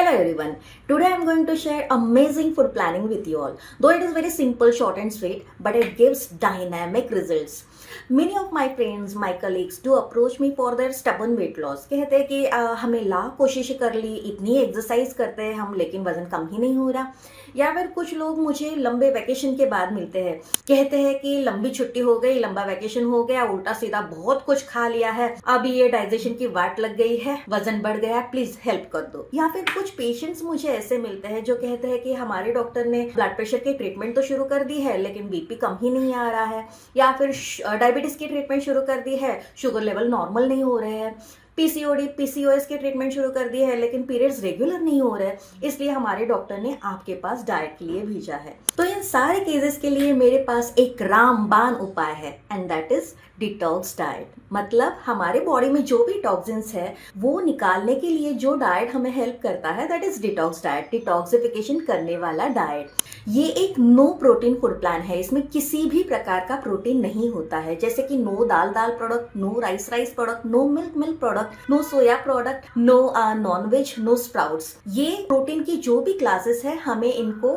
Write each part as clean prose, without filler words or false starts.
Hello everyone. Today I am going to share amazing food planning with you all. Though it is very simple, short and sweet, but it gives dynamic results. Many of my friends, my colleagues do approach me for their stubborn weight loss. कहते हैं कि हमने लाख कोशिश कर ली, इतनी exercise करते हैं हम, लेकिन वजन कम ही नहीं हो रहा. या फिर कुछ लोग मुझे लंबे वैकेशन के बाद मिलते हैं, कहते हैं कि लंबी छुट्टी हो गई, लंबा वैकेशन हो गया, उल्टा सीधा बहुत कुछ खा लिया है, अभी ये डाइजेशन की वाट लग गई है, वजन बढ़ गया, प्लीज हेल्प कर दो. या फिर कुछ पेशेंट्स मुझे ऐसे मिलते हैं जो कहते हैं कि हमारे डॉक्टर ने ब्लड प्रेशर की ट्रीटमेंट तो शुरू कर दी है, लेकिन बीपी कम ही नहीं आ रहा है. या फिर डायबिटीज की ट्रीटमेंट शुरू कर दी है, शुगर लेवल नॉर्मल नहीं हो रहे हैं. पीसीओडी पीसीओएस की ट्रीटमेंट शुरू कर दी है, लेकिन पीरियड्स रेगुलर नहीं हो रहे, इसलिए हमारे डॉक्टर ने आपके पास डाइट के लिए भेजा है. तो इन सारे केसेस के लिए मेरे पास एक रामबाण उपाय है, and that is detox diet. मतलब हमारे बॉडी में जो भी टॉक्सिन्स है वो निकालने के लिए जो डाइट हमें हेल्प करता है, that is detox diet, detoxification करने वाला डाइट. ये एक नो प्रोटीन फूड प्लान है. इसमें किसी भी प्रकार का प्रोटीन नहीं होता है, जैसे कि no dal product, no rice product, no milk product, no soya product, no non veg, no sprouts. ये प्रोटीन की जो भी क्लासेस है हमें इनको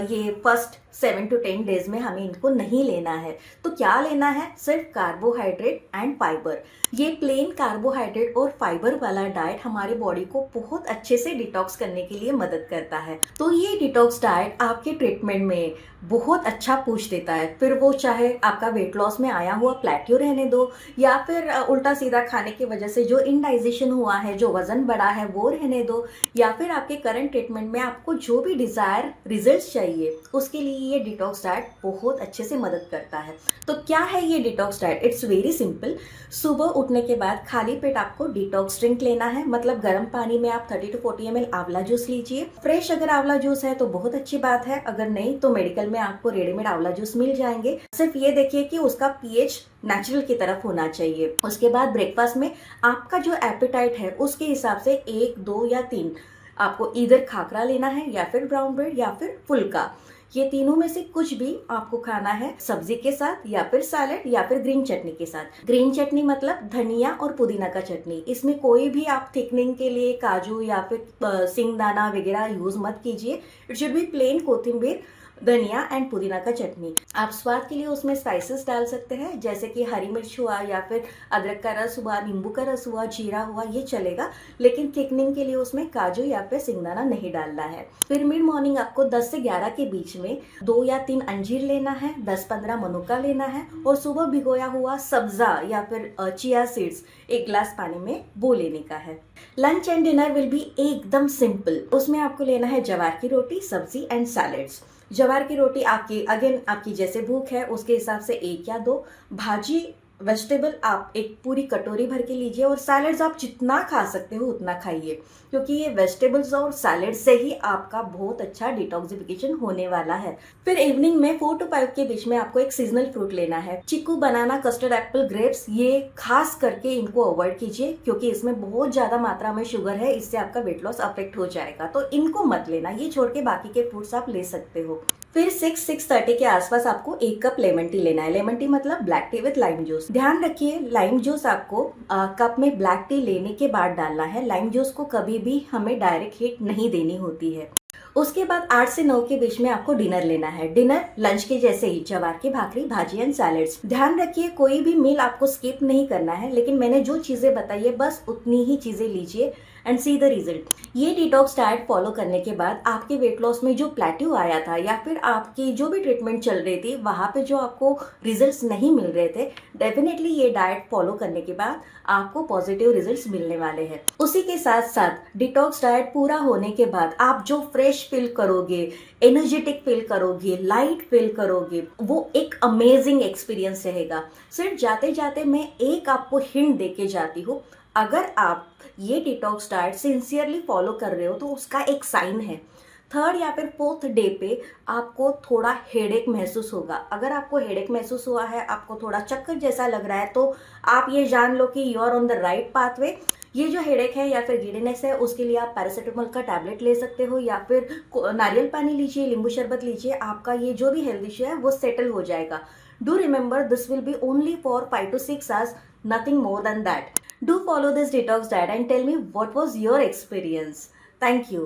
ये फर्स्ट 7 to 10 डेज में हमें इनको नहीं लेना है. तो क्या लेना है? सिर्फ कार्बोहाइड्रेट एंड फाइबर. ये प्लेन कार्बोहाइड्रेट और फाइबर वाला डाइट हमारे बॉडी को बहुत अच्छे से डिटॉक्स करने के लिए मदद करता है. तो ये डिटॉक्स डाइट आपके ट्रीटमेंट में बहुत अच्छा पूछ देता है. फिर वो चाहे आपका वेट लॉस में आया हुआ प्लेट्यू रहने दो, या फिर उल्टा सीधा खाने की वजह से जो इनडाइजेशन हुआ है, जो वजन बढ़ा है वो रहने दो, या फिर आपके करंट ट्रीटमेंट में आपको जो भी डिजायर रिजल्ट चाहिए उसके लिए ये डिटॉक्स डाइट बहुत अच्छे से मदद करता है. तो क्या है ये detox diet? It's very simple. सुबह उठने के बाद खाली पेट आपको डिटॉक्स ड्रिंक लेना है. मतलब गर्म पानी में आप 30 to 40 ml आंवला जूस लीजिए. फ्रेश अगर आंवला जूस है तो बहुत अच्छी बात है, अगर नहीं तो मेडिकल में आपको रेडीमेड आंवला जूस मिल जाएंगे. सिर्फ ये देखिए कि उसका पीएच नेचुरल की तरफ होना चाहिए. उसके बाद ब्रेकफास्ट में आपका जो एपेटाइट है उसके हिसाब से 1, 2 या 3 आपको इधर खाखरा लेना है, या फिर ब्राउन ब्रेड, या फिर फुल्का. ये तीनों में से कुछ भी आपको खाना है सब्जी के साथ, या फिर सैलेड, या फिर ग्रीन चटनी के साथ. ग्रीन चटनी मतलब धनिया और पुदीना का चटनी. इसमें कोई भी आप थिकनिंग के लिए काजू या फिर सिंगदाना वगैरह यूज मत कीजिए. इट शुड बी प्लेन कोथिंबीर, धनिया एंड पुदीना का चटनी. आप स्वाद के लिए उसमें स्पाइसेस डाल सकते हैं, जैसे कि हरी मिर्च हुआ, या फिर अदरक का रस हुआ, नींबू का रस हुआ, जीरा हुआ, ये चलेगा. लेकिन थिकनिंग के लिए उसमें काजू या फिर सिंगदाना नहीं डालना है. फिर मिड मॉर्निंग आपको 10 से 11 के बीच में 2 या 3 अंजीर लेना है, 10-15 मनुका लेना है, और सुबह भिगोया हुआ सब्जा या फिर चिया सीड्स 1 गिलास पानी में वो लेने का है. Lunch and dinner will be एकदम सिंपल. उसमें आपको लेना है ज्वार की रोटी, सब्जी एंड सैलेड्स. ज्वार की रोटी आपकी जैसे भूख है उसके हिसाब से 1 या 2. भाजी वेजिटेबल आप एक पूरी कटोरी भर के लीजिए, और सैलेड्स आप जितना खा सकते हो उतना खाइए, क्योंकि ये वेजिटेबल्स और सैलेड से ही आपका बहुत अच्छा डिटॉक्सिफिकेशन होने वाला है. फिर इवनिंग में 4 to 5 के बीच में आपको एक सीजनल फ्रूट लेना है. चीकू, बनाना, कस्टर्ड एप्पल, ग्रेप्स, ये खास करके इनको अवॉइड कीजिए, क्योंकि इसमें बहुत ज्यादा मात्रा में शुगर है, इससे आपका वेट लॉस अफेक्ट हो जाएगा. तो इनको मत लेना. ये छोड़ के बाकी के फ्रूट्स आप ले सकते हो. फिर 6-6:30 के आसपास आपको 1 कप लेमन टी लेना है. लेमन टी मतलब black T with lime juice. ध्यान रखिए, लाइम जूस आपको कप में ब्लैक टी लेने के बाद डालना है. लाइम जूस को कभी भी हमें डायरेक्ट हीट नहीं देनी होती है. उसके बाद 8 से 9 के बीच में आपको डिनर लेना है. डिनर लंच के जैसे ही, ज्वार की भाकरी, भाजी एंड सैलेड्स. ध्यान रखिए कोई भी मील आपको स्किप नहीं करना है, लेकिन मैंने जो चीजें बताई है बस उतनी ही चीजें लीजिए एंड सी द रिजल्ट. ये डिटॉक्स डाइट फॉलो करने के बाद आपके वेट लॉस में जो प्लेट्यू आया था, या फिर आपकी जो भी ट्रीटमेंट चल रही थी वहां पे जो आपको रिजल्ट्स नहीं मिल रहे थे, डेफिनेटली ये डाइट फॉलो करने के बाद आपको पॉजिटिव रिजल्ट्स मिलने वाले हैं. उसी के साथ साथ डिटॉक्स डाइट पूरा होने के बाद आप जो फ्रेश फील करोगे, एनर्जेटिक फील करोगे, लाइट फील करोगे, वो एक अमेजिंग एक्सपीरियंस रहेगा. सिर्फ जाते जाते मैं एक आपको हिंट देके जाती हूँ. अगर आप ये डिटॉक्स डाइट सिंसियरली फॉलो कर रहे हो तो उसका एक साइन है. 3rd या फिर 4th डे पे आपको थोड़ा हेडेक महसूस होगा. अगर आपको हेडेक महसूस हुआ है, आपको थोड़ा चक्कर जैसा लग रहा है, तो आप ये जान लो कि you are on the right pathway. ये जो हेडेक है या फिर गिडीनेस है उसके लिए आप पैरासीटामोल का टैबलेट ले सकते हो, या फिर नारियल पानी लीजिए, नींबू शरबत लीजिए. आपका ये जो भी हेल्थ इश्यू है वो सेटल हो जाएगा. Do remember, this will be only for 5 to 6 hours, nothing more than that. Do follow this detox diet and tell me what was your experience. Thank you.